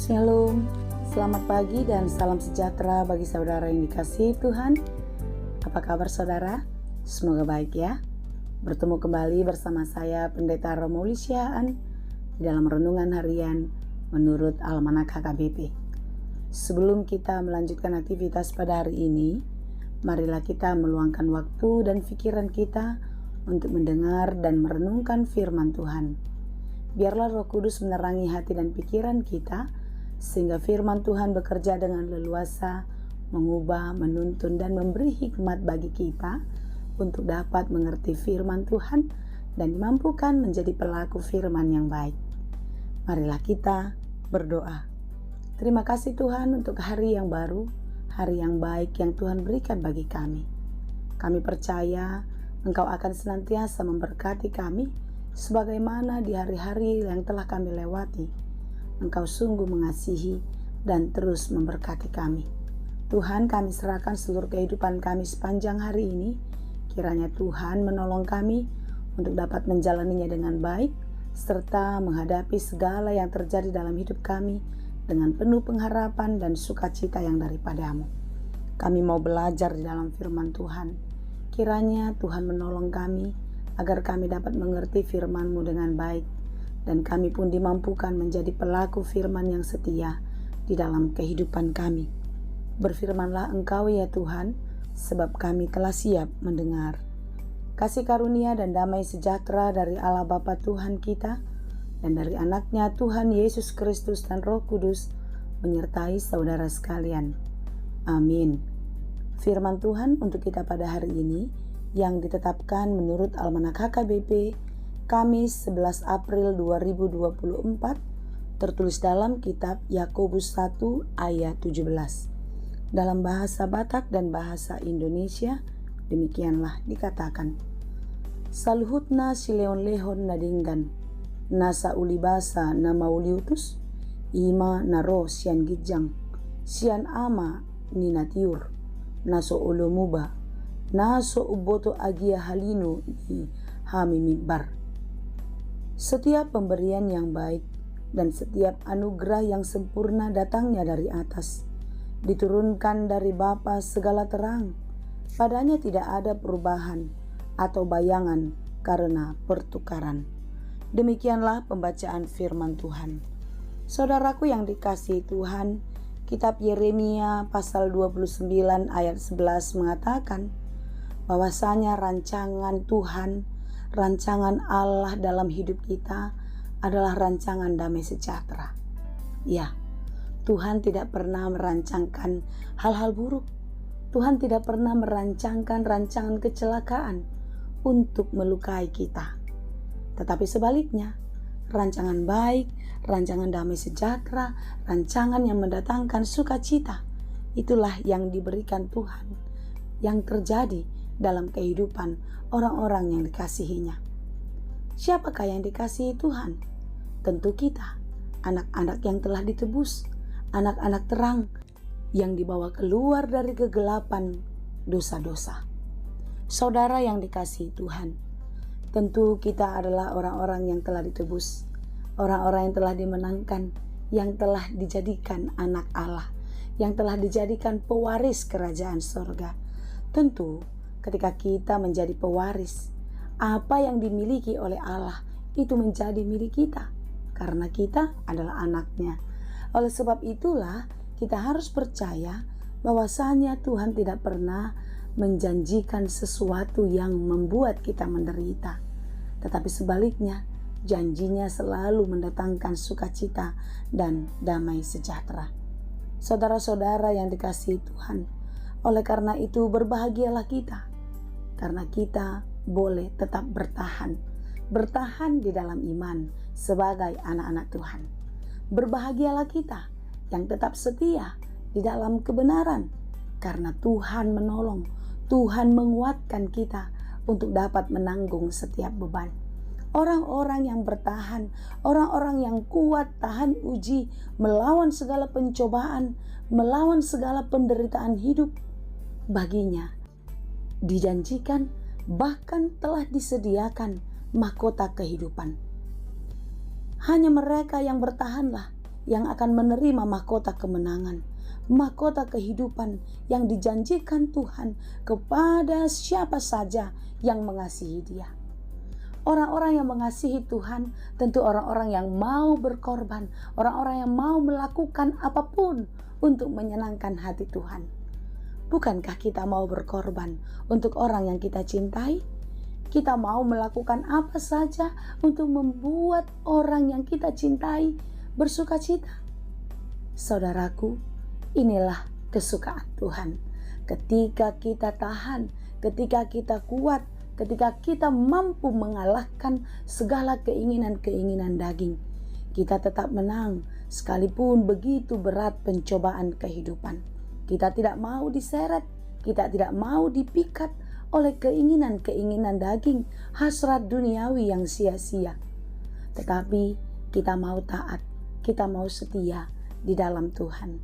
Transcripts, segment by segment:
Shalom, selamat pagi dan salam sejahtera bagi saudara yang dikasihi Tuhan. Apa kabar saudara? Semoga baik ya. Bertemu kembali bersama saya Pendeta Romo Lisiaan di dalam renungan harian menurut Almanak HKBP. Sebelum kita melanjutkan aktivitas pada hari ini, marilah kita meluangkan waktu dan pikiran kita untuk mendengar dan merenungkan firman Tuhan. Biarlah Roh Kudus menerangi hati dan pikiran kita, sehingga firman Tuhan bekerja dengan leluasa, mengubah, menuntun, dan memberi hikmat bagi kita untuk dapat mengerti firman Tuhan dan dimampukan menjadi pelaku firman yang baik. Marilah kita berdoa. Terima kasih Tuhan untuk hari yang baru, hari yang baik yang Tuhan berikan bagi kami. Kami percaya Engkau akan senantiasa memberkati kami sebagaimana di hari-hari yang telah kami lewati. Engkau sungguh mengasihi dan terus memberkati kami. Tuhan, kami serahkan seluruh kehidupan kami sepanjang hari ini. Kiranya Tuhan menolong kami untuk dapat menjalaninya dengan baik, serta menghadapi segala yang terjadi dalam hidup kami dengan penuh pengharapan dan sukacita yang daripadamu. Kami mau belajar di dalam firman Tuhan. Kiranya Tuhan menolong kami agar kami dapat mengerti firman-Mu dengan baik, dan kami pun dimampukan menjadi pelaku firman yang setia di dalam kehidupan kami. Berfirmanlah Engkau ya Tuhan, sebab kami telah siap mendengar. Kasih karunia dan damai sejahtera dari Allah Bapa Tuhan kita, dan dari anaknya Tuhan Yesus Kristus dan Roh Kudus, menyertai saudara sekalian. Amin. Firman Tuhan untuk kita pada hari ini, yang ditetapkan menurut Almanak HKBP, Kamis 11 April 2024, tertulis dalam kitab Yakobus 1 ayat 17. Dalam bahasa Batak dan bahasa Indonesia, demikianlah dikatakan. Saluhutna sileon lehon nadinggan, nasa ulibasa na mauliutus, ima naro sian gijang, sian ama ninatiur, naso olomuba, naso uboto agia halinu ni hamimimbar. Setiap pemberian yang baik dan setiap anugerah yang sempurna datangnya dari atas, diturunkan dari Bapa segala terang. Padanya tidak ada perubahan atau bayangan karena pertukaran. Demikianlah pembacaan firman Tuhan. Saudaraku yang dikasihi Tuhan, kitab Yeremia pasal 29 ayat 11 mengatakan bahwasanya rancangan Tuhan, rancangan Allah dalam hidup kita adalah rancangan damai sejahtera. Ya, Tuhan tidak pernah merancangkan hal-hal buruk. Tuhan tidak pernah merancangkan rancangan kecelakaan untuk melukai kita. Tetapi sebaliknya, rancangan baik, rancangan damai sejahtera, rancangan yang mendatangkan sukacita, itulah yang diberikan Tuhan, yang terjadi dalam kehidupan orang-orang yang dikasihinya. Siapakah yang dikasihi Tuhan? Tentu kita, anak-anak yang telah ditebus, anak-anak terang yang dibawa keluar dari kegelapan dosa-dosa. Saudara yang dikasihi Tuhan, tentu kita adalah orang-orang yang telah ditebus, orang-orang yang telah dimenangkan, yang telah dijadikan anak Allah, yang telah dijadikan pewaris kerajaan sorga. Tentu ketika kita menjadi pewaris, apa yang dimiliki oleh Allah itu menjadi milik kita, karena kita adalah anaknya. Oleh sebab itulah kita harus percaya bahwasanya Tuhan tidak pernah menjanjikan sesuatu yang membuat kita menderita, tetapi sebaliknya janjinya selalu mendatangkan sukacita dan damai sejahtera. Saudara-saudara yang dikasihi Tuhan, oleh karena itu berbahagialah kita, karena kita boleh tetap bertahan di dalam iman sebagai anak-anak Tuhan. Berbahagialah kita yang tetap setia di dalam kebenaran, karena Tuhan menolong, Tuhan menguatkan kita untuk dapat menanggung setiap beban. Orang-orang yang bertahan, orang-orang yang kuat tahan uji, melawan segala pencobaan, melawan segala penderitaan hidup, baginya dijanjikan, bahkan telah disediakan mahkota kehidupan. Hanya mereka yang bertahanlah yang akan menerima mahkota kemenangan, mahkota kehidupan yang dijanjikan Tuhan kepada siapa saja yang mengasihi Dia. Orang-orang yang mengasihi Tuhan tentu orang-orang yang mau berkorban, orang-orang yang mau melakukan apapun untuk menyenangkan hati Tuhan. Bukankah kita mau berkorban untuk orang yang kita cintai? Kita mau melakukan apa saja untuk membuat orang yang kita cintai bersuka cita. Saudaraku, inilah kesukaan Tuhan. Ketika kita tahan, ketika kita kuat, ketika kita mampu mengalahkan segala keinginan-keinginan daging, kita tetap menang sekalipun begitu berat pencobaan kehidupan. Kita tidak mau diseret, kita tidak mau dipikat oleh keinginan-keinginan daging, hasrat duniawi yang sia-sia. Tetapi kita mau taat, kita mau setia di dalam Tuhan.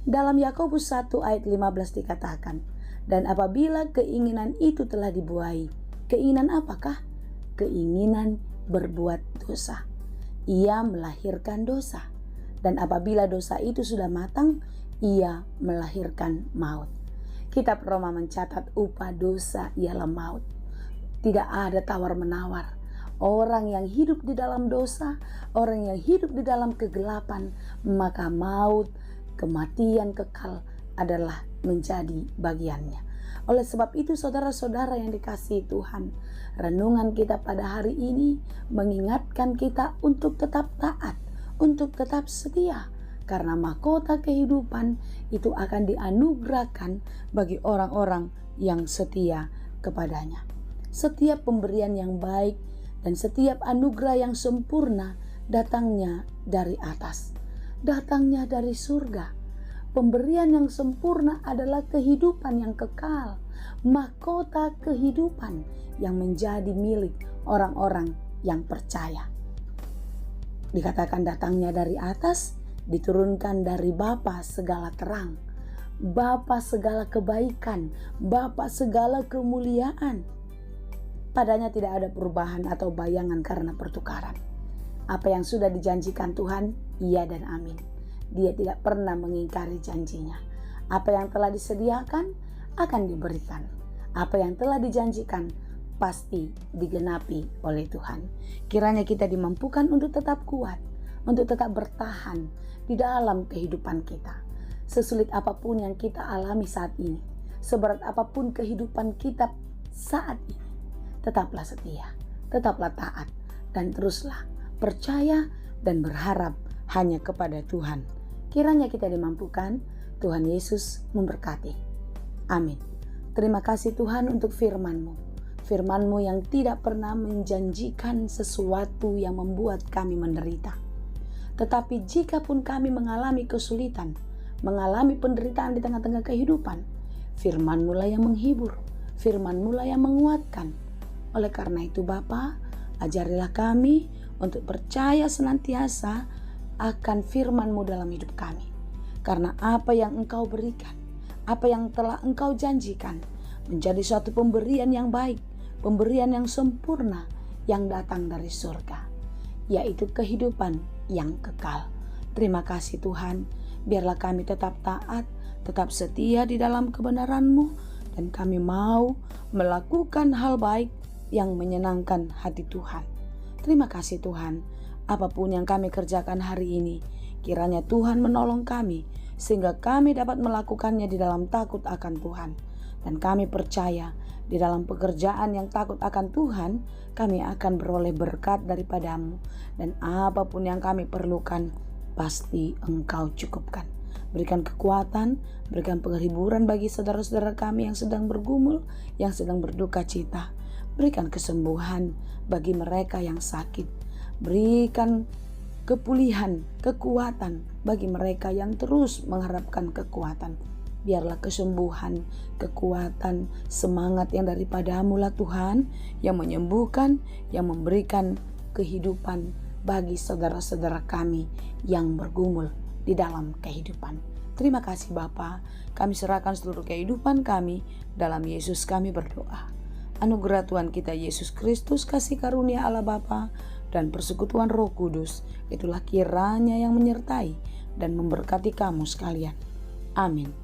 Dalam Yakobus 1 ayat 15 dikatakan, dan apabila keinginan itu telah dibuai, keinginan apakah? Keinginan berbuat dosa. Ia melahirkan dosa. Dan apabila dosa itu sudah matang, ia melahirkan maut. Kitab Roma mencatat upah dosa ialah maut. Tidak ada tawar-menawar. Orang yang hidup di dalam dosa, orang yang hidup di dalam kegelapan, maka maut, kematian kekal adalah menjadi bagiannya. Oleh sebab itu saudara-saudara yang dikasihi Tuhan, renungan kita pada hari ini mengingatkan kita untuk tetap taat, untuk tetap setia, karena mahkota kehidupan itu akan dianugerahkan bagi orang-orang yang setia kepadanya. Setiap pemberian yang baik dan setiap anugerah yang sempurna datangnya dari atas, datangnya dari surga. Pemberian yang sempurna adalah kehidupan yang kekal, mahkota kehidupan yang menjadi milik orang-orang yang percaya. Dikatakan datangnya dari atas, diturunkan dari Bapa segala terang, Bapa segala kebaikan, Bapa segala kemuliaan. Padanya tidak ada perubahan atau bayangan karena pertukaran. Apa yang sudah dijanjikan Tuhan, iya dan amin. Dia tidak pernah mengingkari janjinya. Apa yang telah disediakan akan diberikan. Apa yang telah dijanjikan pasti digenapi oleh Tuhan. Kiranya kita dimampukan untuk tetap kuat, untuk tetap bertahan di dalam kehidupan kita. Sesulit apapun yang kita alami saat ini, seberat apapun kehidupan kita saat ini, tetaplah setia, tetaplah taat, dan teruslah percaya dan berharap hanya kepada Tuhan. Kiranya kita dimampukan. Tuhan Yesus memberkati. Amin. Terima kasih Tuhan untuk firman-Mu. Firman-Mu yang tidak pernah menjanjikan sesuatu yang membuat kami menderita. Tetapi jikapun kami mengalami kesulitan, mengalami penderitaan di tengah-tengah kehidupan, firman-Mu lah yang menghibur, firman-Mu lah yang menguatkan. Oleh karena itu Bapa, ajarilah kami untuk percaya senantiasa akan firman-Mu dalam hidup kami. Karena apa yang Engkau berikan, apa yang telah Engkau janjikan, menjadi suatu pemberian yang baik, pemberian yang sempurna yang datang dari surga, yaitu kehidupan yang kekal. Terima kasih Tuhan, biarlah kami tetap taat, tetap setia di dalam kebenaran-Mu, dan kami mau melakukan hal baik yang menyenangkan hati Tuhan. Terima kasih Tuhan. Apapun yang kami kerjakan hari ini, kiranya Tuhan menolong kami, sehingga kami dapat melakukannya di dalam takut akan Tuhan. Dan kami percaya, di dalam pekerjaan yang takut akan Tuhan, kami akan beroleh berkat daripada-Mu. Dan apapun yang kami perlukan, pasti Engkau cukupkan. Berikan kekuatan, berikan penghiburan bagi saudara-saudara kami yang sedang bergumul, yang sedang berduka cita. Berikan kesembuhan bagi mereka yang sakit. Berikan kepulihan, kekuatan bagi mereka yang terus mengharapkan kekuatan. Biarlah kesembuhan, kekuatan, semangat yang daripada-Mu lah Tuhan, yang menyembuhkan, yang memberikan kehidupan bagi saudara-saudara kami yang bergumul di dalam kehidupan. Terima kasih Bapa, kami serahkan seluruh kehidupan kami, dalam Yesus kami berdoa. Anugerah Tuhan kita Yesus Kristus, kasih karunia Allah Bapa, dan persekutuan Roh Kudus, itulah kiranya yang menyertai dan memberkati kamu sekalian. Amin.